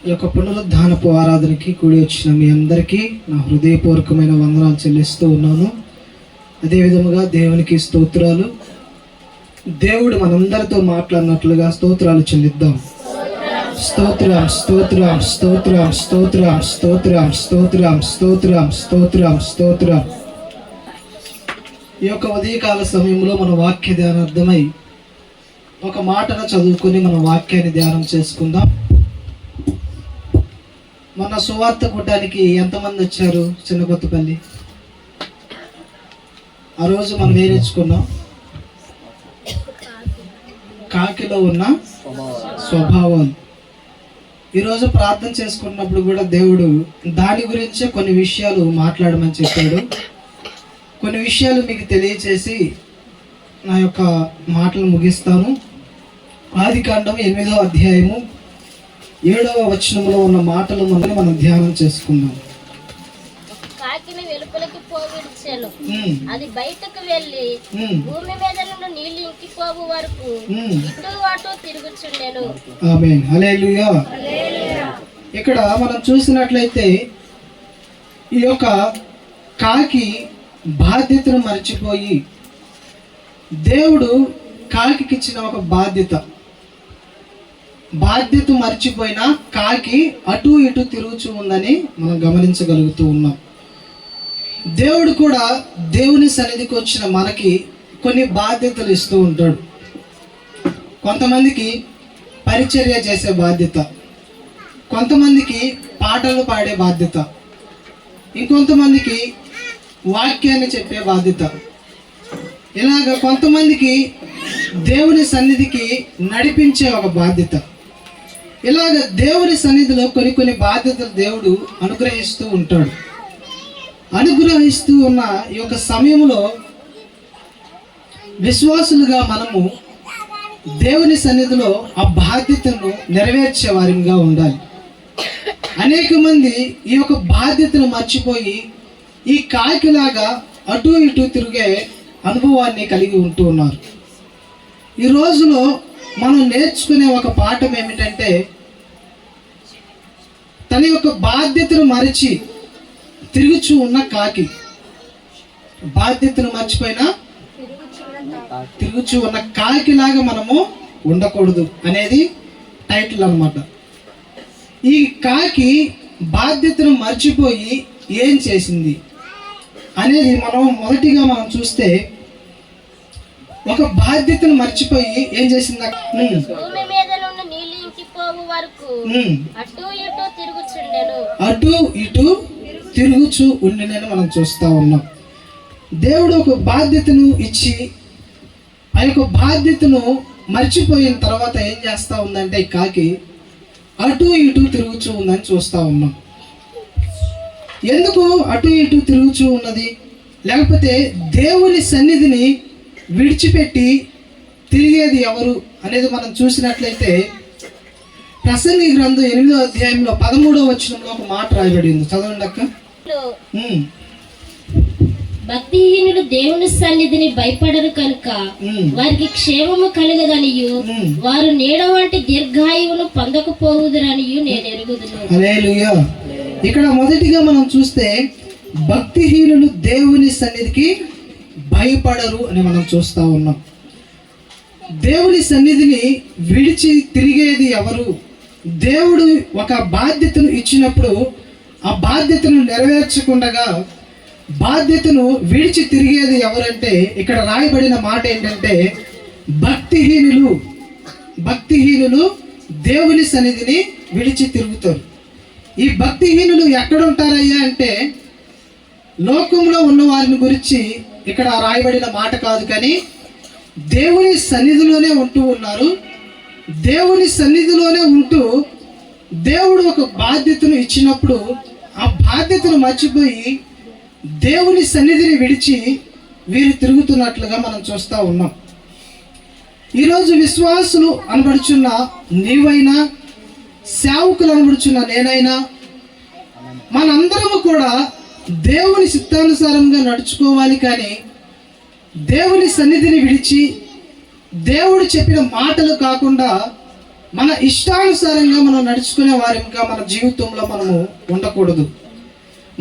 ఈ యొక్క పునరుద్ధానపు ఆరాధనకి కూడి వచ్చిన మీ అందరికీ నా హృదయపూర్వకమైన వందనాలు చెల్లిస్తూ ఉన్నాను. అదేవిధముగా దేవునికి స్తోత్రాలు. దేవుడు మనందరితో మాట్లాడినట్లుగా స్తోత్రాలు చెల్లిద్దాం. స్తోత్రం స్తోత్రం స్తోత్రం స్తోత్రం స్తోత్రం స్తోత్రం స్తోత్రం స్తోత్రం స్తోత్రం. ఈ యొక్క ఉదయకాల సమయంలో మన వాక్య ధ్యానార్థమై ఒక మాటను చదువుకొని మన వాక్యాన్ని ధ్యానం చేసుకుందాం. మొన్న సువార్త కూటానికి ఎంతమంది వచ్చారు? చిన్నకొత్తపల్లి. ఆ రోజు మనం ఏం నేర్చుకున్నాం? కాకిలో ఉన్న స్వభావం. ఈరోజు ప్రార్థన చేసుకున్నప్పుడు కూడా దేవుడు దాని గురించే కొన్ని విషయాలు మాట్లాడమని చెప్పాడు. కొన్ని విషయాలు మీకు తెలియచేసి నా యొక్క మాటలు ముగిస్తాను. ఆదికాండం 8వ అధ్యాయము 7వ వచనంలో ఉన్న మాటలు మనం ధ్యానం చేసుకుందాం. కాకిని వెలుపలికి పోవిడిచెను, అది బయటకు వెళ్ళి భూమి మీద నుండి నీళ్లు ఇంకిపోవు వరకు ఇటు అటు తిరుగుచుండెను. ఆమేన్, హల్లెలూయా. ఇక్కడ మనం చూసినట్లయితే ఈ యొక్క కాకి బాధ్యతను మర్చిపోయి, దేవుడు కాకికి ఇచ్చిన ఒక బాధ్యత మర్చిపోయిన కాకి అటు ఇటు తిరుగుచూ ఉందని మనం గమనించగలుగుతూ ఉన్నాం. దేవుడు కూడా దేవుని సన్నిధికి వచ్చిన మనకి కొన్ని బాధ్యతలు ఇస్తూ ఉంటాడు. కొంతమందికి పరిచర్య చేసే బాధ్యత, కొంతమందికి పాటలు పాడే బాధ్యత, ఇంకొంతమందికి వాక్యాన్ని చెప్పే బాధ్యత, ఇలాగ కొంతమందికి దేవుని సన్నిధికి నడిపించే ఒక బాధ్యత. ఇలాగ దేవుని సన్నిధిలో కొన్ని బాధ్యతలు దేవుడు అనుగ్రహిస్తూ ఉంటాడు. అనుగ్రహిస్తూ ఉన్న ఈ యొక్క సమయంలో విశ్వాసులుగా మనము దేవుని సన్నిధిలో ఆ బాధ్యతను నెరవేర్చే వారిగా ఉండాలి. అనేక మంది ఈ యొక్క బాధ్యతను మర్చిపోయి ఈ కాకిలాగా అటు ఇటు తిరిగే అనుభవాన్ని కలిగి ఉంటూ ఉన్నారు. ఈ రోజులో మనం నేర్చుకునే ఒక పాఠం ఏమిటంటే, తన యొక్క బాధ్యతను మరిచి తిరుగుచూ ఉన్న కాకి, బాధ్యతను మర్చిపోయినా తిరుగుచూ ఉన్న కాకిలాగా మనము ఉండకూడదు అనేది టైటిల్ అన్నమాట. ఈ కాకి బాధ్యతను మర్చిపోయి ఏం చేసింది అనేది మొదటిగా మనం చూస్తే, ఒక బాధ్యతను మర్చిపోయి ఏం చేసింది? భూమి మీద నుండి నీళ్లు ఇంకిపోవు వరకు అటు ఇటు తిరుగుచుండెను. అటు ఇటు తిరుగుచూ ఉండినని మనం చూస్తా ఉన్నాం. దేవుడు ఒక బాధ్యతను ఇచ్చి ఆ యొక్క బాధ్యతను మర్చిపోయిన తర్వాత ఏం చేస్తా ఉందంటే, ఈ కాకి అటు ఇటు తిరుగుచూ ఉందని చూస్తా ఉన్నాం. ఎందుకు అటు ఇటు తిరుగుచూ ఉన్నది? లేకపోతే దేవుని సన్నిధిని విడిచిపెట్టి తిరిగేది ఎవరు అనేది మనం చూసినట్లయితే, ప్రసంగి గ్రంథం 8వ అధ్యాయంలో 13వ వచనంలో ఒక మాట రాయబడింది. చదవండి అక్క. భక్తిహీనులు దేవుని సన్నిధిని భయపడరు కనుక వారికి క్షేమము కలగదనియు వారు నీడ వంటి దీర్ఘాయువును పొందకపోవుదురనియు నేను ఎరుగుదును. హల్లెలూయా. ఇక్కడ మొదటిగా మనం చూస్తే భక్తిహీనులు దేవుని సన్నిధికి భయపడరు అని మనం చూస్తూ ఉన్నాం. దేవుని సన్నిధిని విడిచి తిరిగేది ఎవరు? దేవుడు ఒక బాధ్యతను ఇచ్చినప్పుడు ఆ బాధ్యతను నెరవేర్చకుండా బాధ్యతను విడిచి తిరిగేది ఎవరంటే, ఇక్కడ రాయబడిన మాట ఏంటంటే, భక్తిహీనులు దేవుని సన్నిధిని విడిచి తిరుగుతారు. ఈ భక్తిహీనులు ఎక్కడ ఉంటారయ్యా అంటే, లోకంలో ఉన్న వారిని గురించి ఇక్కడ రాయబడిన మాట కాదు, కానీ దేవుని సన్నిధిలోనే ఉంటూ ఉన్నారు. దేవుని సన్నిధిలోనే ఉంటూ దేవుడు ఒక బాధ్యతను ఇచ్చినప్పుడు ఆ బాధ్యతను మర్చిపోయి దేవుని సన్నిధిని విడిచి వీరు తిరుగుతున్నట్లుగా మనం చూస్తూ ఉన్నాం. ఈరోజు విశ్వాసులు అనబడుచున్న నీవైనా, సేవకులు అనబడుచున్న నేనైనా, మనందరము కూడా దేవుని చిత్తానుసారంగా నడుచుకోవాలి. కానీ దేవుని సన్నిధిని విడిచి దేవుడు చెప్పిన మాటలు కాకుండా మన ఇష్టానుసారంగా మనం నడుచుకునే వారిగా మన జీవితంలో మనము ఉండకూడదు.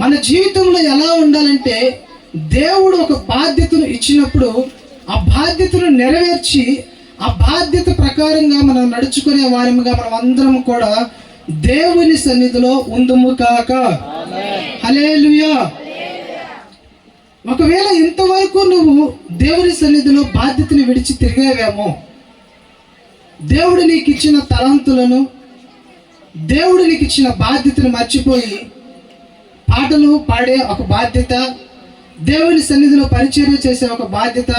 మన జీవితంలో ఎలా ఉండాలంటే, దేవుడు ఒక బాధ్యతను ఇచ్చినప్పుడు ఆ బాధ్యతను నెరవేర్చి ఆ బాధ్యత ప్రకారంగా మనం నడుచుకునే వారిగా మనం అందరం కూడా దేవుని సన్నిధిలో ఉందుము కాక. హల్లెలూయా. ఒకవేళ ఇంతవరకు నువ్వు దేవుని సన్నిధిలో బాధ్యతను విడిచి తిరిగావేమో, దేవుడు నీకు ఇచ్చిన తలంతులను, దేవుడు నీకు ఇచ్చిన బాధ్యతను మర్చిపోయి పాటలు పాడే ఒక బాధ్యత, దేవుని సన్నిధిలో పరిచర్య చేసే ఒక బాధ్యత,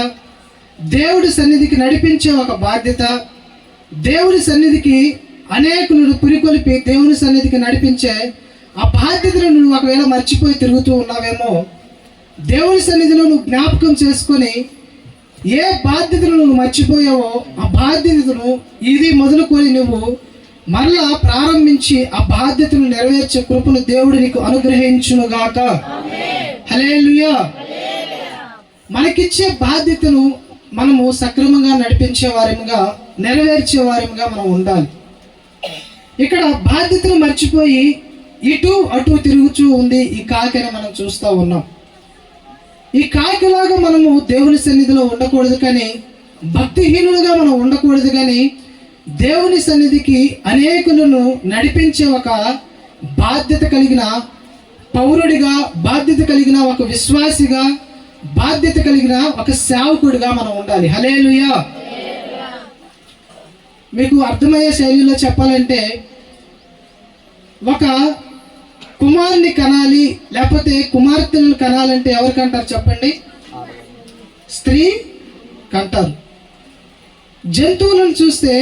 దేవుడి సన్నిధికి నడిపించే ఒక బాధ్యత, దేవుడి సన్నిధికి అనేకులను పురికొల్పి దేవుని సన్నిధికి నడిపించే ఆ బాధ్యతను నువ్వు ఒకవేళ మర్చిపోయి తిరుగుతూ ఉన్నావేమో, దేవుని సన్నిధిలో నువ్వు జ్ఞాపకం చేసుకొని ఏ బాధ్యతను నువ్వు మర్చిపోయావో ఆ బాధ్యతను ఇది మొదలుకొని నువ్వు మరలా ప్రారంభించి ఆ బాధ్యతను నెరవేర్చే కృపను దేవుడు నీకు అనుగ్రహించునుగాక. హల్లెలూయా. మనకిచ్చే బాధ్యతను మనము సక్రమంగా నడిపించే వారిగా, నెరవేర్చే వారిగా మనం ఉండాలి. ఇక్కడ బాధ్యతను మర్చిపోయి ఇటు అటు తిరుగుతూ ఉంది ఈ కాకిని మనం చూస్తూ ఉన్నాం. ఈ కాకిలాగా మనము దేవుని సన్నిధిలో ఉండకూడదు, కానీ భక్తిహీనులుగా మనం ఉండకూడదు, కానీ దేవుని సన్నిధికి అనేకులను నడిపించే ఒక బాధ్యత కలిగిన పౌరుడిగా, బాధ్యత కలిగిన ఒక విశ్వాసిగా, బాధ్యత కలిగిన ఒక సేవకుడిగా మనం ఉండాలి. హల్లెలూయా. మీకు అర్థమయ్యే శైలిలో చెప్పాలంటే, ఒక కుమారుని కనాలి లేకపోతే కుమార్తెలను కనాలంటే ఎవరు కంటారు చెప్పండి? స్త్రీ కంటారు. జంతువులను చూస్తే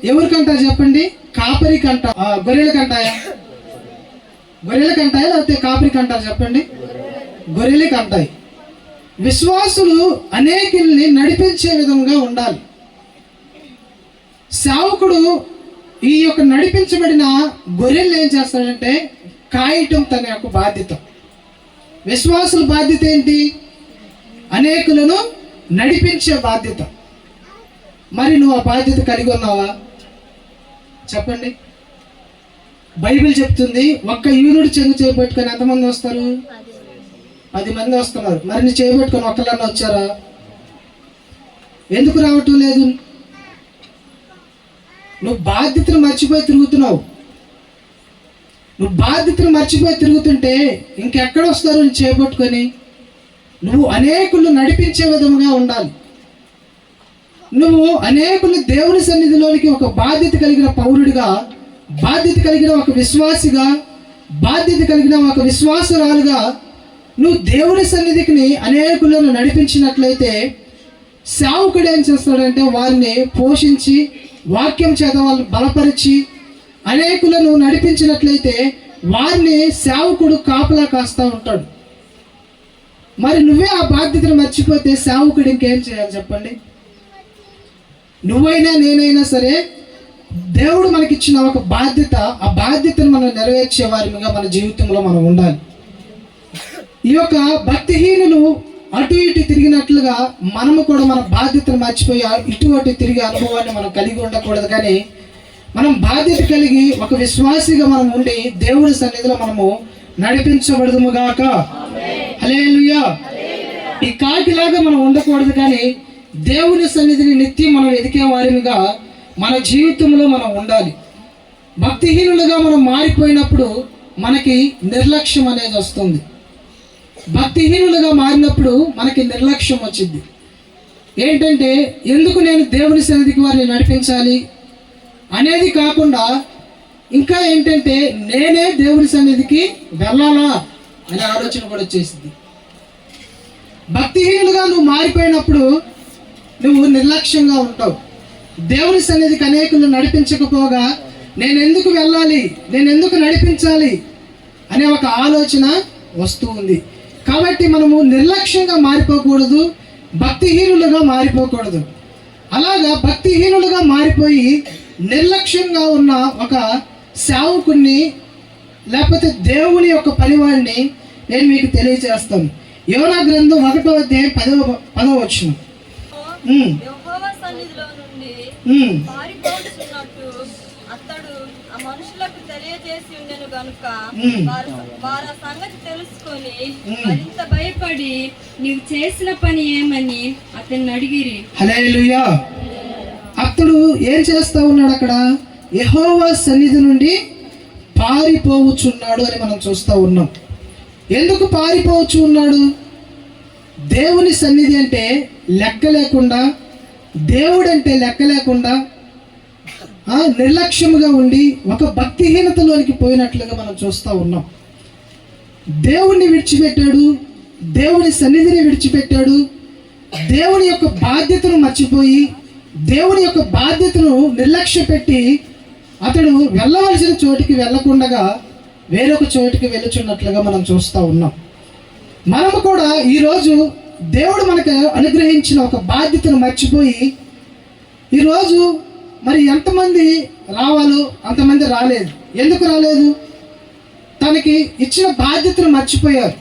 ఎవరు కంటారు చెప్పండి? కాపరి కంట. గొర్రెలు కంటాయా? గొర్రెలు కంటాయా లేకపోతే కాపరి కంటారు చెప్పండి? గొర్రెలు కంటాయి. విశ్వాసులు అనేకుల్ని నడిపించే విధంగా ఉండాలి. సేవకుడు ఈ యొక్క నడిపించబడిన గొర్రెలు ఏం చేస్తాడంటే కాయటం తన యొక్క బాధ్యత. విశ్వాసుల బాధ్యత ఏంటి? అనేకులను నడిపించే బాధ్యత. మరి నువ్వు ఆ బాధ్యత కలిగి ఉన్నావా చెప్పండి? బైబిల్ చెప్తుంది, ఒక్క యూనుడు చెంగు చేపట్టుకొని ఎంతమంది వస్తారు? 10 మంది వస్తున్నారు. మరి నీ చేయబెట్టుకొని ఒక్కళ్ళన్నా వచ్చారా? ఎందుకు రావటం లేదు? నువ్వు బాధ్యతను మర్చిపోయి తిరుగుతున్నావు. నువ్వు బాధ్యతను మర్చిపోయి తిరుగుతుంటే ఇంకెక్కడ వస్తారు నీ చేపట్టుకొని? నువ్వు అనేకులు నడిపించే విధంగా ఉండాలి. నువ్వు అనేకులు దేవుని సన్నిధిలోనికి ఒక బాధ్యత కలిగిన పౌరుడిగా, బాధ్యత కలిగిన ఒక విశ్వాసిగా, బాధ్యత కలిగిన ఒక విశ్వాసురాలుగా నువ్వు దేవుని సన్నిధికి అనేకులను నడిపించినట్లయితే సేవకుడు ఏం చేస్తాడంటే వారిని పోషించి వాక్యం చేత వాళ్ళు బలపరిచి అనేకులను నడిపించినట్లయితే వారిని సేవకుడు కాపలా కాస్తూ ఉంటాడు. మరి నువ్వే ఆ బాధ్యతను మర్చిపోతే సేవకుడు ఇంకేం చేయాలి చెప్పండి? నువ్వైనా నేనైనా సరే దేవుడు మనకిచ్చిన ఒక బాధ్యత, ఆ బాధ్యతను మనం నెరవేర్చే వారిగా మన జీవితంలో మనం ఉండాలి. ఈ యొక్క భక్తిహీనులు అటు ఇటు తిరిగినట్లుగా మనము కూడా మన బాధ్యతను మర్చిపోయి ఇటు అటు తిరిగే అనుభవాన్ని మనం కలిగి ఉండకూడదు, కానీ మనం బాధ్యత కలిగి ఒక విశ్వాసిగా మనం ఉండి దేవుడి సన్నిధిలో మనము నడిపించబడదుముగాక. హల్లెలూయా. ఈ కాకిలాగా మనం ఉండకూడదు, కానీ దేవుని సన్నిధిని నిత్యం మనం ఎదిగే వారిగా మన జీవితంలో మనం ఉండాలి. భక్తిహీనులుగా మనం మారిపోయినప్పుడు మనకి నిర్లక్ష్యం అనేది వస్తుంది. భక్తిహీనులుగా మారినప్పుడు మనకి నిర్లక్ష్యం వచ్చింది. ఏంటంటే ఎందుకు నేను దేవుని సన్నిధికి వారిని నడిపించాలి అనేది కాకుండా ఇంకా ఏంటంటే నేనే దేవుని సన్నిధికి వెళ్ళాలా అనే ఆలోచన కూడా వచ్చేసింది. భక్తిహీనులుగా నువ్వు మారిపోయినప్పుడు నువ్వు నిర్లక్ష్యంగా ఉంటావు. దేవుని సన్నిధికి అనేకులు నడిపించకపోగా నేను ఎందుకు వెళ్ళాలి, నేను ఎందుకు నడిపించాలి అనే ఒక ఆలోచన వస్తూ ఉంది. కాబట్టి మనము నిర్లక్ష్యంగా మారిపోకూడదు, భక్తిహీనులుగా మారిపోకూడదు. అలాగా భక్తిహీనులుగా మారిపోయి నిర్లక్ష్యంగా ఉన్న ఒక సేవకుడిని లేకపోతే దేవుని యొక్క పనివాడిని నేను మీకు తెలియజేస్తాను. యోనా గ్రంథం 1వ అధ్యాయం 10వ వచనం. యెహోవా సన్నిధిలో నుండి పారిపోతున్నట్టు చేసి ఉండెను గనుక వారు ఆ సంగతి తెలుసుకొని మరింత భయపడి నీవు చేసిన పని ఏమని అతన్ని అడిగిరి. హల్లెలూయా. అతడు ఏం చేస్తా ఉన్నాడు? అక్కడ యెహోవా సన్నిధి నుండి పారిపోవచ్చున్నాడు అని మనం చూస్తూ ఉన్నాం. ఎందుకు పారిపోవచ్చు ఉన్నాడు? దేవుని సన్నిధి అంటే లెక్క లేకుండా, దేవుడు అంటే లెక్క లేకుండా నిర్లక్ష్యముగా ఉండి ఒక భక్తిహీనతలోనికి పోయినట్లుగా మనం చూస్తూ ఉన్నాం. దేవుణ్ణి విడిచిపెట్టాడు, దేవుని సన్నిధిని విడిచిపెట్టాడు, దేవుని యొక్క బాధ్యతను మర్చిపోయి, దేవుని యొక్క బాధ్యతను నిర్లక్ష్య పెట్టి అతడు వెళ్ళవలసిన చోటికి వెళ్ళకుండా వేరొక చోటికి వెళ్ళుచున్నట్లుగా మనం చూస్తూ ఉన్నాం. మనము కూడా ఈరోజు దేవుడు మనకు అనుగ్రహించిన ఒక బాధ్యతను మర్చిపోయి ఈరోజు మరి ఎంతమంది రావాలో అంతమంది రాలేదు. ఎందుకు రాలేదు? తనకి ఇచ్చిన బాధ్యతను మర్చిపోయారు.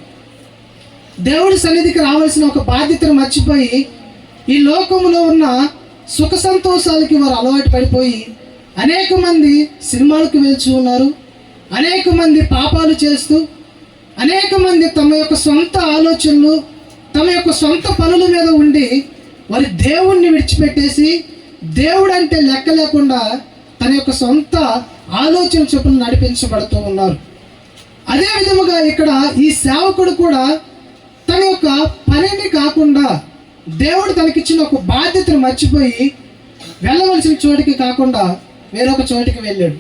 దేవుడి సన్నిధికి రావాల్సిన ఒక బాధ్యతను మర్చిపోయి ఈ లోకంలో ఉన్న సుఖ సంతోషాలకి వారు అలవాటు పడిపోయి అనేక మంది సినిమాలకు వెళ్తూ ఉన్నారు, అనేక మంది పాపాలు చేస్తూ, అనేక మంది తమ యొక్క సొంత ఆలోచనలు, తమ యొక్క సొంత పనుల మీద ఉండి వారి దేవుణ్ణి విడిచిపెట్టేసి దేవుడు అంటే లెక్క లేకుండా తన యొక్క సొంత ఆలోచన చొప్పున నడిపించబడుతూ ఉన్నారు. అదే విధముగా ఇక్కడ ఈ సేవకుడు కూడా తన యొక్క పనిని కాకుండా దేవుడు తనకిచ్చిన ఒక బాధ్యతను మర్చిపోయి వెళ్ళవలసిన చోటికి కాకుండా వేరొక చోటికి వెళ్ళాడు.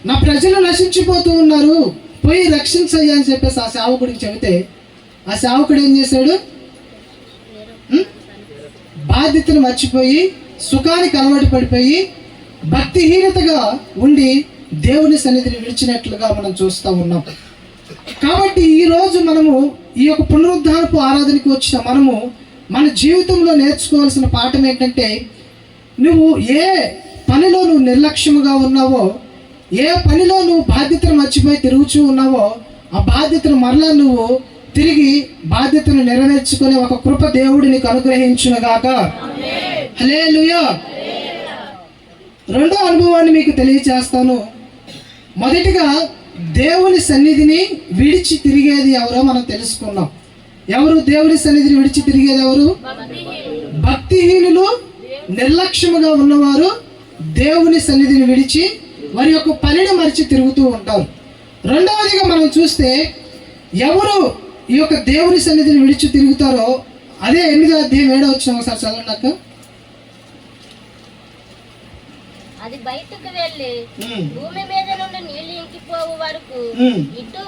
నా ప్రజలు నశించిపోతూ ఉన్నారు, పోయి రక్షించయ్యా అని చెప్పేసి ఆ సేవకుడికి చెబితే ఆ సేవకుడు ఏం చేశాడు? బాధ్యతను మర్చిపోయి సుఖానికి అలవాటు పడిపోయి భక్తిహీనతగా ఉండి దేవుని సన్నిధిని విడిచినట్లుగా మనం చూస్తూ ఉన్నాం. కాబట్టి ఈరోజు మనము ఈ యొక్క పునరుద్ధానపు ఆరాధనకి వచ్చిన మనము మన జీవితంలో నేర్చుకోవాల్సిన పాఠం ఏంటంటే, నువ్వు ఏ పనిలో నువ్వు నిర్లక్ష్యముగా ఉన్నావో, ఏ పనిలో నువ్వు బాధ్యతను మర్చిపోయి తిరుగుతూ ఉన్నావో ఆ బాధ్యతను మరలా నువ్వు తిరిగి బాధ్యతను నెరవేర్చుకునే ఒక కృప దేవుడు నీకు అనుగ్రహించునుగాక. హల్లెలూయా. రెండో అనుభవాన్ని మీకు తెలియచేస్తాను. మొదటిగా దేవుని సన్నిధిని విడిచి తిరిగేది ఎవరో మనం తెలుసుకున్నాం. ఎవరు దేవుని సన్నిధిని విడిచి తిరిగేది? ఎవరు? భక్తిహీనులు, నిర్లక్ష్యముగా ఉన్నవారు దేవుని సన్నిధిని విడిచి వారి యొక్క పనిని మరిచి తిరుగుతూ ఉంటారు. రెండవదిగా మనం చూస్తే ఎవరు ఈ యొక్క దేవుని సన్నిధిని విడిచి తిరుగుతారో అదే 8వ అధ్యాయం 7వ వచనం ఒకసారి చదవండి. అది బయటకు వెళ్ళి భూమి మీద నుండి నీళ్లు ఇంకిపోవు వరకు ఇటు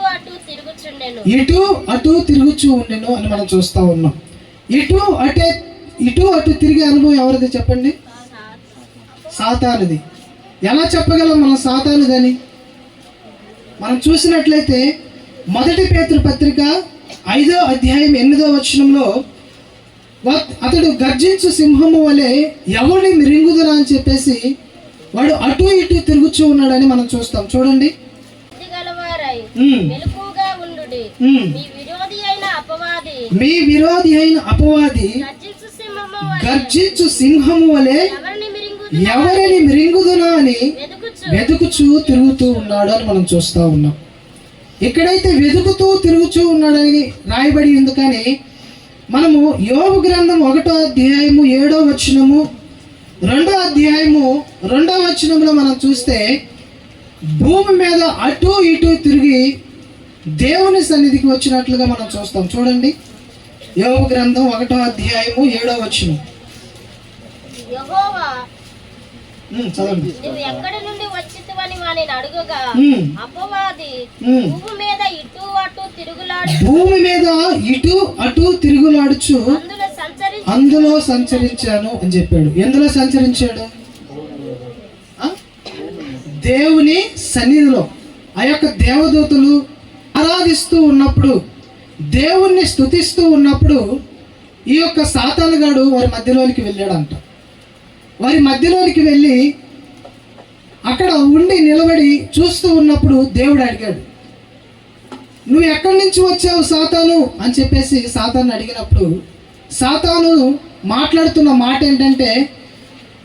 అటు తిరుగుచూ ఉండెను అని మనం చూస్తా ఉన్నాం. ఇటు అటు తిరిగే అనుభవం ఎవరిది చెప్పండి? సాతానుది. ఎలా చెప్పగలం మనం సాతానుదని? మనం చూసినట్లయితే 1 పేతురు పత్రిక 5వ అధ్యాయం 8వ వచనంలో అతడు గర్జించు సింహము వలె ఎవరిని మిరింగుదురా అని చెప్పేసి వాడు అటు ఇటు తిరుగుతూ ఉన్నాడని మనం చూస్తాం. చూడండి, మీ విరోధి అయిన అపవాది గర్జించు సింహము వలె ఎవరిని మిరింగుదునా అని వెతుకుచూ తిరుగుతూ ఉన్నాడు అని మనం చూస్తూ ఉన్నాం. ఎక్కడైతే వెతుకుతూ తిరుగుతూ ఉన్నాడని రాయబడి ఎందుకని మనము యోబు గ్రంథం 1వ అధ్యాయము 7వ వచనము 2వ అధ్యాయము 2వ వచనంలో మనం చూస్తే భూమి మీద అటు ఇటు తిరిగి దేవుని సన్నిధికి వచ్చినట్లుగా మనం చూస్తాం. చూడండి, యోబు గ్రంథం 1వ అధ్యాయము 7వ వచనం. చదవండి. నువ్వు ఎక్కడి నుండి వచ్చితివని వానిని అడుగగా అపవాది భూమి మీద ఇటు అటు తిరుగులాడుచు అందులో సంచరించాను అని చెప్పాడు. ఎందులో సంచరించాడు? దేవుని సన్నిధిలో. ఆ యొక్క దేవదూతలు ఆరాధిస్తూ ఉన్నప్పుడు, దేవుణ్ణి స్తుతిస్తూ ఉన్నప్పుడు ఈ యొక్క సాతానుగాడు వారి మధ్యలోనికి వెళ్ళాడంట. వారి మధ్యలోనికి వెళ్ళి అక్కడ ఉండి నిలబడి చూస్తూ ఉన్నప్పుడు దేవుడు అడిగాడు, నువ్వు ఎక్కడి నుంచి వచ్చావు సాతాను అని చెప్పేసి సాతాను అడిగినప్పుడు సాతాను మాట్లాడుతున్న మాట ఏంటంటే,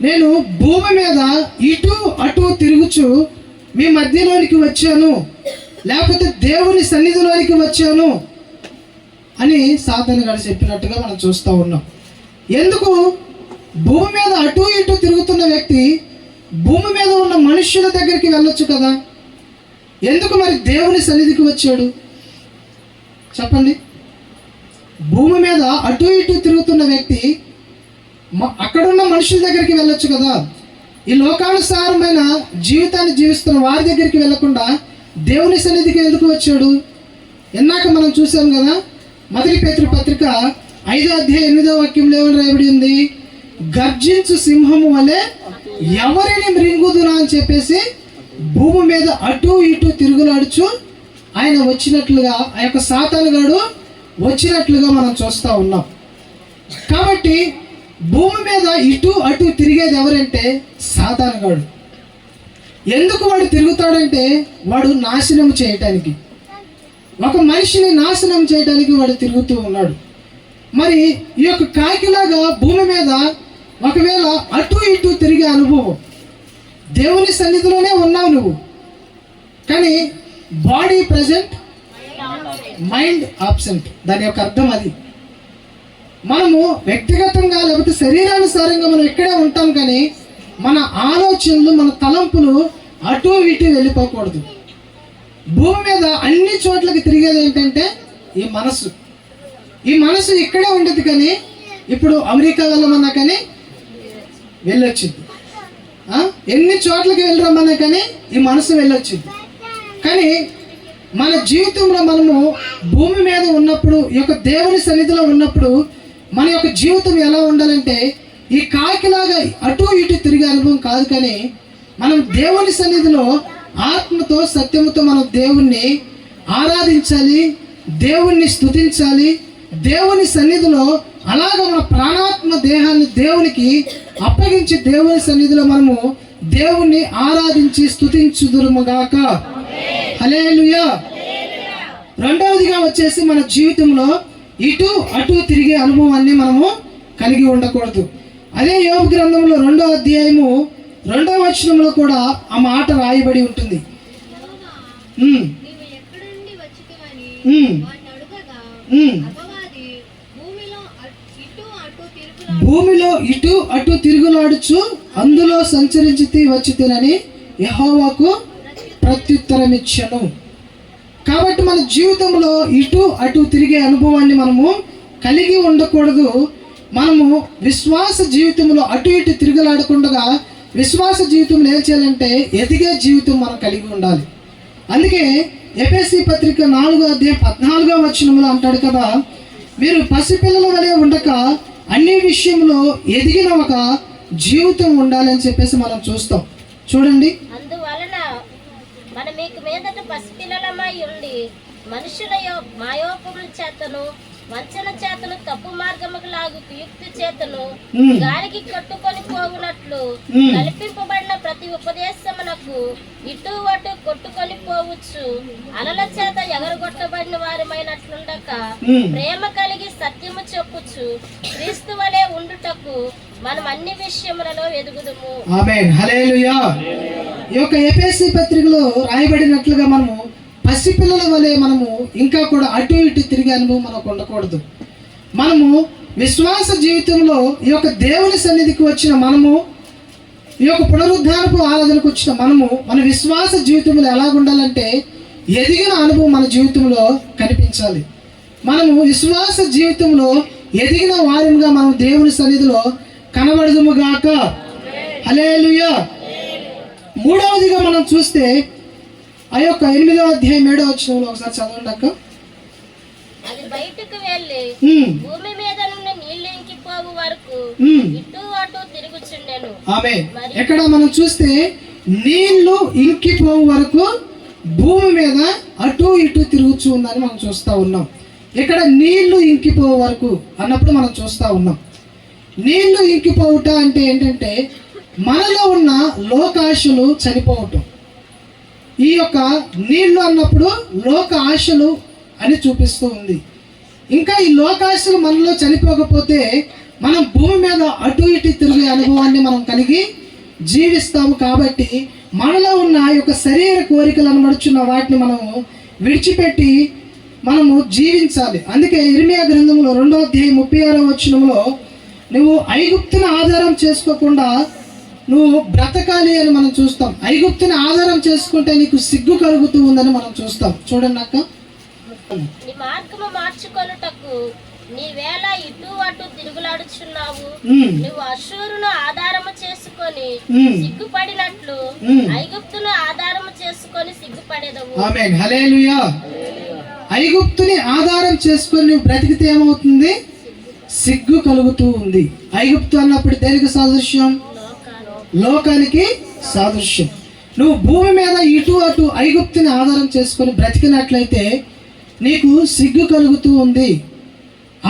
నేను భూమి మీద ఇటు అటు తిరుగుచు మీ మధ్యలోనికి వచ్చాను, లేకపోతే దేవుని సన్నిధిలోనికి వచ్చాను అని సాతాను గారు చెప్పినట్టుగా మనం చూస్తూ ఉన్నాం. ఎందుకు? భూమి మీద అటు ఇటు తిరుగుతున్న వ్యక్తి భూమి మీద ఉన్న మనుష్యుల దగ్గరికి వెళ్ళొచ్చు కదా, ఎందుకు మరి దేవుని సన్నిధికి వచ్చాడు చెప్పండి? భూమి మీద అటు ఇటు తిరుగుతున్న వ్యక్తి అక్కడున్న మనుషుల దగ్గరికి వెళ్ళొచ్చు కదా. ఈ లోకానుసారమైన జీవితాన్ని జీవిస్తున్న వారి దగ్గరికి వెళ్ళకుండా దేవుని సన్నిధికి ఎందుకు వచ్చాడు? ఎన్నాక మనం చూసాం కదా, మొదటి పేతురు పత్రిక 5వ అధ్యాయం 8వ వాక్యంలో ఏమని రాయబడి ఉంది? గర్జించు సింహము వలె ఎవరిని మృంగుదునా అని చెప్పేసి భూమి మీద అటు ఇటు తిరుగులాడుచు ఆయన వచ్చినట్లుగా, ఆ యొక్క సాతానుగాడు వచ్చినట్లుగా మనం చూస్తూ ఉన్నాం. కాబట్టి భూమి మీద ఇటు అటు తిరిగేది ఎవరంటే సాతానుగాడు. ఎందుకు వాడు తిరుగుతాడంటే వాడు నాశనం చేయటానికి, ఒక మనిషిని నాశనం చేయడానికి వాడు తిరుగుతూ ఉన్నాడు. మరి ఈ యొక్క కాకిలాగా భూమి మీద ఒకవేళ అటు ఇటు తిరిగే అనుభవం, దేవుని సన్నిధిలోనే ఉన్నావు నువ్వు, కానీ బాడీ ప్రజెంట్ మైండ్ ఆబ్సెంట్. దాని యొక్క అర్థం అది. మనము వ్యక్తిగతంగా లేకపోతే శరీరానుసారంగా మనం ఇక్కడే ఉంటాం, కానీ మన ఆలోచనలు, మన తలంపులు అటు ఇటు వెళ్ళిపోకూడదు. భూమి మీద అన్ని చోట్లకి తిరిగేది ఏంటంటే ఈ మనసు. ఈ మనసు ఇక్కడే ఉండేది, కానీ ఇప్పుడు అమెరికా వెళ్ళమన్నా కానీ వెళ్ళొచ్చింది, ఎన్ని చోట్లకి వెళ్ళరమన్నా కానీ ఈ మనసు వెళ్ళొచ్చింది. కానీ మన జీవితంలో మనము భూమి మీద ఉన్నప్పుడు, ఈ యొక్క దేవుని సన్నిధిలో ఉన్నప్పుడు మన యొక్క జీవితం ఎలా ఉండాలంటే ఈ కాకిలాగా అటు ఇటు తిరిగే అనుభవం కాదు, కానీ మనం దేవుని సన్నిధిలో ఆత్మతో సత్యముతో మనం దేవుణ్ణి ఆరాధించాలి, దేవుణ్ణి స్తుతించాలి. దేవుని సన్నిధిలో అలాగ మన ప్రాణాత్మ దేహాన్ని దేవునికి అప్పగించి దేవుని సన్నిధిలో మనము దేవుణ్ణి ఆరాధించి స్తుతించుదురుగాక. హల్లెలూయా. రెండవదిగా వచ్చేసి మన జీవితంలో ఇటు అటు తిరిగే అనుభవాన్ని మనము కలిగి ఉండకూడదు. అదే యోబు గ్రంథంలో 2వ అధ్యాయము 2వ వచనంలో కూడా ఆ మాట రాయబడి ఉంటుంది. భూమిలో ఇటు అటు తిరుగులాడుచు అందులో సంచరించి వచ్చి తినని యెహోవాకు ప్రత్యుత్తరం ఇచ్చెను. కాబట్టి మన జీవితంలో ఇటు అటు తిరిగే అనుభవాన్ని మనము కలిగి ఉండకూడదు. మనము విశ్వాస జీవితంలో అటు ఇటు తిరుగులాడకుండా విశ్వాస జీవితంలో ఏం చేయాలంటే ఎదిగే జీవితం మనం కలిగి ఉండాలి. అందుకే ఎఫెసీ పత్రిక 4వ అధ్యాయం 14వ వచనంలో అంటాడు కదా, మీరు పసిపిల్లల వలె ఉండక అన్ని విషయంలో ఎదిగిన ఒక జీవితం ఉండాలని చెప్పేసి మనం చూస్తాం. చూడండి, అందువలన మన మీకు మీదట పసిపిల్లలమై ఉండి మనుషుల మాయోపముల చేతను వంచన చేతను తప్పు మార్గముకు లాగు యుక్తి చేతను గాలికి కట్టుకొని పోవునట్లు కల్పింపబడిన ప్రతి ఉపదేశమునకు ఇటు అటు కొట్టుకొని పోవచ్చు. అలల చేత ఎగరగొట్టబడిన వారిమైనట్లుండక ప్రేమ కలిగి సత్యము చెప్పుచు క్రీస్తు వలె ఉండుటకు మనం అన్ని విషయములలో ఎదుగుదుము. ఆమేన్. హల్లెలూయా. ఈ యొక్క ఎఫెసీ పత్రికలో రాయబడినట్లుగా మనము పసిపిల్లల వలె మనము ఇంకా కూడా అటు ఇటు తిరిగే అనుభవం మనకు ఉండకూడదు. మనము విశ్వాస జీవితంలో ఈ యొక్క దేవుని సన్నిధికి వచ్చిన మనము, ఈ యొక్క పునరుద్ధారపు ఆరాధనకు వచ్చిన మనము, మన విశ్వాస జీవితంలో ఎలాగుండాలంటే ఎదిగిన అనుభవం మన జీవితంలో కనిపించాలి. మనము విశ్వాస జీవితంలో ఎదిగిన వారిగా మనం దేవుని సన్నిధిలో కనబడదుముగాక. హల్లెలూయా. మూడవదిగా మనం చూస్తే ఆ యొక్క 8వ అధ్యాయం 7వ వచనంలో ఒకసారి చదవండి అక్క. అది బయటకు వెళ్ళి భూమి మీద నుండి నీళ్లు ఇంకిపోవు వరకు ఇటు అటు తిరుగుచుండెను. ఆమేన్. ఎక్కడ మనం చూస్తే నీళ్లు ఇంకిపోవు వరకు భూమి మీద అటు ఇటు తిరుగుచూ ఉందని మనం చూస్తూ ఉన్నాం. ఇక్కడ నీళ్లు ఇంకిపోవు వరకు అన్నప్పుడు మనం చూస్తూ ఉన్నాం. నీళ్లు ఇంకిపోవుట అంటే ఏంటంటే మనలో ఉన్న లోకాశలు చనిపోవటం. ఈ యొక్క నీళ్లు అన్నప్పుడు లోక ఆశలు అని చూపిస్తూ ఉంది. ఇంకా ఈ లోకాశలు మనలో చనిపోకపోతే మనం భూమి మీద అటు ఇటు తిరిగే అనుభవాన్ని మనం కలిగి జీవిస్తాము. కాబట్టి మనలో ఉన్న ఈ యొక్క శరీర కోరికలు అనబడుచున్న వాటిని మనము విడిచిపెట్టి మనము జీవించాలి. అందుకే ఇర్మియా గ్రంథంలో 2:36 నువ్వు ఐగుప్తుని ఆధారం చేసుకోకుండా నువ్వు బ్రతకాలి అని మనం చూస్తాం. ఐగుప్తుని ఆధారం చేసుకుంటే నీకు సిగ్గు కలుగుతూ ఉందని మనం చూస్తాం. చూడండి అక్క, నీ మార్గము మార్చుకొనుటకు నీవేళ ఇటు అటు తిరుగులాడుచున్నావు. నువ్వు అషూరును ఆధారము చేసుకొని సిగ్గుపడినట్లు ఐగుప్తును ఆధారము చేసుకొని సిగ్గుపడేదవు. ఆమేన్, హల్లెలూయా. ఐగుప్తుని ఆధారం చేసుకొని నువ్వు బ్రతికితే ఏమవుతుంది? సిగ్గు కలుగుతూ ఉంది. ఐగుప్తు అన్నప్పుడు దేనికి సాదృశ్యం? లోకానికి సాదృశ్యం. నువ్వు భూమి మీద ఇటు అటు ఐగుప్తుని ఆధారం చేసుకొని బ్రతికినట్లయితే నీకు సిగ్గు కలుగుతూ ఉంది,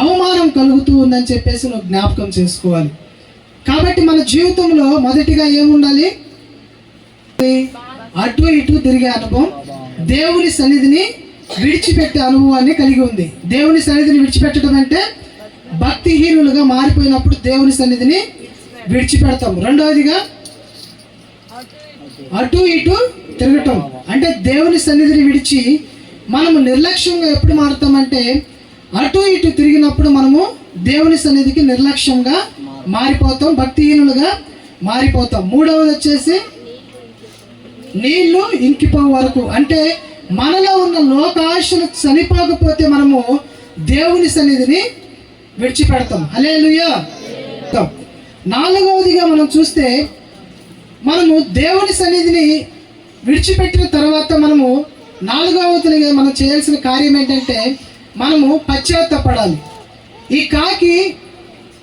అవమానం కలుగుతూ ఉందని చెప్పేసి నువ్వు జ్ఞాపకం చేసుకోవాలి. కాబట్టి మన జీవితంలో మొదటిగా ఏముండాలి? అటు ఇటు తిరిగే అనుభవం, దేవుని సన్నిధిని విడిచిపెట్టే అనుభవాన్ని కలిగి ఉంది. దేవుని సన్నిధిని విడిచిపెట్టడం అంటే భక్తిహీనులుగా మారిపోయినప్పుడు దేవుని సన్నిధిని విడిచిపెడతాం. రెండవదిగా అటు ఇటు తిరగటం అంటే దేవుని సన్నిధిని విడిచి మనము నిర్లక్ష్యంగా ఎప్పుడు మారుతామంటే అటు ఇటు తిరిగినప్పుడు మనము దేవుని సన్నిధికి నిర్లక్ష్యంగా మారిపోతాం, భక్తిహీనులుగా మారిపోతాం. మూడవది వచ్చేసి నీళ్లు ఇంకిపో వరకు అంటే మనలో ఉన్న లోకాశలు చనిపోకపోతే మనము దేవుని సన్నిధిని విడిచిపెడతాం. హల్లెలూయా. నాలుగవదిగా మనం చూస్తే మనము దేవుని సన్నిధిని విడిచిపెట్టిన తర్వాత మనము నాలుగవదిగా మనం చేయాల్సిన కార్యం ఏంటంటే మనము పశ్చాత్తాపడాలి. ఈ కాకి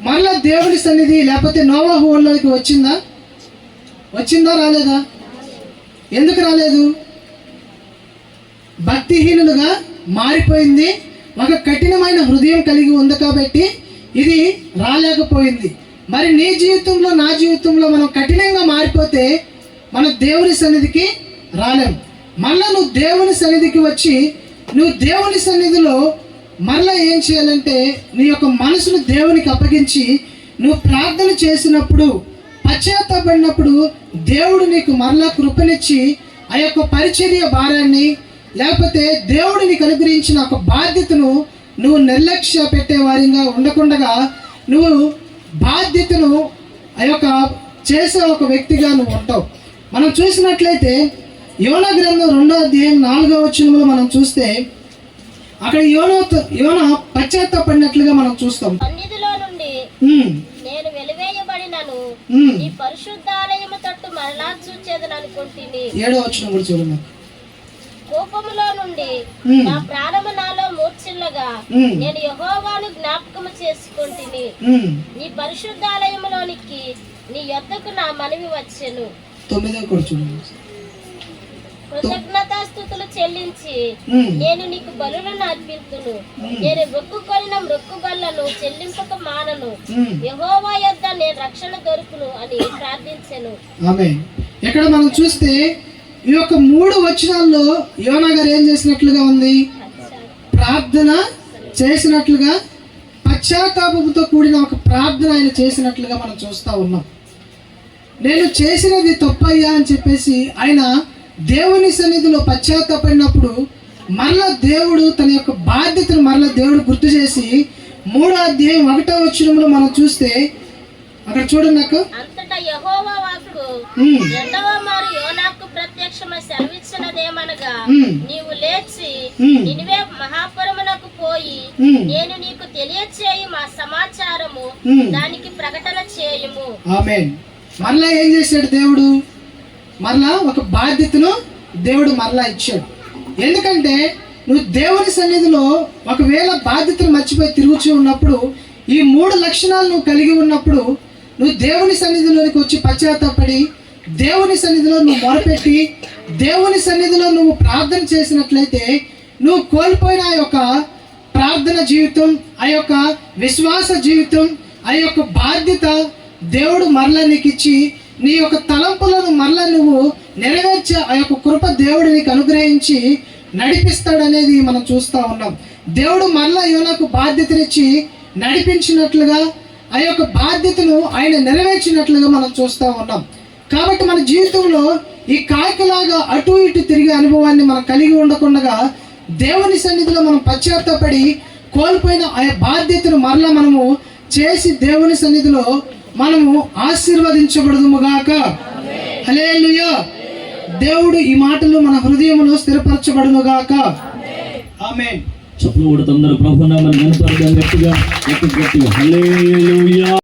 మరలా దేవుని సన్నిధి లేకపోతే నోవాహు ఊళ్ళోకి వచ్చిందా రాలేదా? ఎందుకు రాలేదు? భక్తిహీనులుగా మారిపోయింది, ఒక కఠినమైన హృదయం కలిగి ఉంది కాబట్టి ఇది రాలేకపోయింది. మరి నీ జీవితంలో నా జీవితంలో మనం కఠినంగా మారిపోతే మనం దేవుని సన్నిధికి రాలేం. మళ్ళా నువ్వు దేవుని సన్నిధికి వచ్చి నువ్వు దేవుని సన్నిధిలో మరలా ఏం చేయాలంటే నీ యొక్క మనసును దేవునికి అప్పగించి నువ్వు ప్రార్థన చేసినప్పుడు పశ్చాత్తాపడినప్పుడు దేవుడు నీకు మరలా కృపనిచ్చి ఆ యొక్క పరిచర్య భారాన్ని లేకపోతే దేవుడు నీకు అనుగ్రహించిన ఒక బాధ్యతను నువ్వు నిర్లక్ష్య పెట్టే వారిగా ఉండకుండా నువ్వు బాధ్యతను ఆ యొక్క చేసే ఒక వ్యక్తిగా నువ్వు ఉంటావు. మనం చూసినట్లయితే యోనా గ్రంథం 2:4 మనం చూస్తే అక్కడ యోనా పశ్చాత్తాపడినట్లుగా మనం చూస్తాం. సన్నిధిలో నుండి నేను వెలివేయబడినను ఈ పరిశుద్ధాలయము తట్టు మరలా చూచేదని అనుకుంటుని. 7వ వచనం కూడా చూడండి. కోపములో నుండి నా ప్రాణము నాలో మూర్ఛిల్లగా నేను యెహోవాను జ్ఞాపకము చేసుకుంటుని. నీ పరిశుద్ధాలయములోనికి నీ యొద్దకు నా మనవి వచ్చెను. 9వ కూడా చూడండి. కృతజ్ఞతాస్తుతులు చెల్లించి నేను నీకు బలులను అర్పింతును. నేను మొక్కుకొనిన మొక్కుబళ్లను చెల్లింపక మానను. యెహోవా యొద్ద నేను రక్షణ దొరుకును అని ప్రార్థించెను. ఆమేన్. ఇక్కడ మనం చూస్తే ఈ యొక్క 3 వచనాల్లో యోనా గారు ఏం చేసినట్లుగా ఉంది? ప్రార్థన చేసినట్లుగా, పశ్చాత్తాపంతో కూడిన ఒక ప్రార్థన ఆయన చేసినట్లుగా మనం చూస్తూ ఉన్నాం. నేను చేసినది తప్పయ్యా అని చెప్పేసి ఆయన దేవుని సన్నిధిలో పశ్చాత్తాపడినప్పుడు మరలా దేవుడు తన యొక్క బాధ్యతను మరలా దేవుడు గుర్తు చేసి 3వ అధ్యాయం 1వ వచనంలో మనం చూస్తే అక్కడ చూడండి అక్క. అంతటా యెహోవా వాక్కు రెండవ మారు యోనాకు ప్రత్యక్షమై సెలవిచ్చినదేమనగా నీవు లేచి నినివే మహాపురమునకు పోయి నేను నీకు తెలియచేయు మా సమాచారము దానికి ప్రకటన చేయుము. ఆమేన్. మరలా ఏం చేశాడు దేవుడు? మరలా ఒక బాధ్యతను దేవుడు మరలా ఇచ్చాడు. ఎందుకంటే నువ్వు దేవుని సన్నిధిలో ఒకవేళ బాధ్యతను మర్చిపోయి తిరుగుతూ ఉన్నప్పుడు ఈ 3 లక్షణాలు నువ్వు కలిగి ఉన్నప్పుడు నువ్వు దేవుని సన్నిధిలోనికి వచ్చి పశ్చాత్తాపడి దేవుని సన్నిధిలో నువ్వు మొరపెట్టి దేవుని సన్నిధిలో నువ్వు ప్రార్థన చేసినట్లయితే నువ్వు కోల్పోయిన ఆ యొక్క ప్రార్థన జీవితం, ఆ యొక్క విశ్వాస జీవితం, ఆ యొక్క బాధ్యత దేవుడు మరలా నీకు ఇచ్చి నీ యొక్క తలంపులను మరలా నువ్వు నెరవేర్చే ఆ యొక్క కృప దేవుడు నీకు అనుగ్రహించి నడిపిస్తాడనేది మనం చూస్తూ ఉన్నాం. దేవుడు మరలా యోనాకు బాధ్యతనిచ్చి నడిపించినట్లుగా ఆ యొక్క బాధ్యతను ఆయన నెరవేర్చినట్లుగా మనం చూస్తూ ఉన్నాం. కాబట్టి మన జీవితంలో ఈ కాయకలాగా అటు ఇటు తిరిగే అనుభవాన్ని మనం కలిగి ఉండకుండా దేవుని సన్నిధిలో మనం పశ్చాత్తాపడి కోల్పోయిన ఆ బాధ్యతను మరలా మనము చేసి దేవుని సన్నిధిలో మనము ఆశీర్వదించబడుదుముగాక. హల్లెలూయా. దేవుడు ఈ మాటలు మన హృదయంలో స్థిరపరచబడునుగాక. ఆమేన్. చప్పట్లు కొడుతూ అందరూ ప్రభునామాన్ని కనపడదాం గట్టిగా హల్లెలూయా.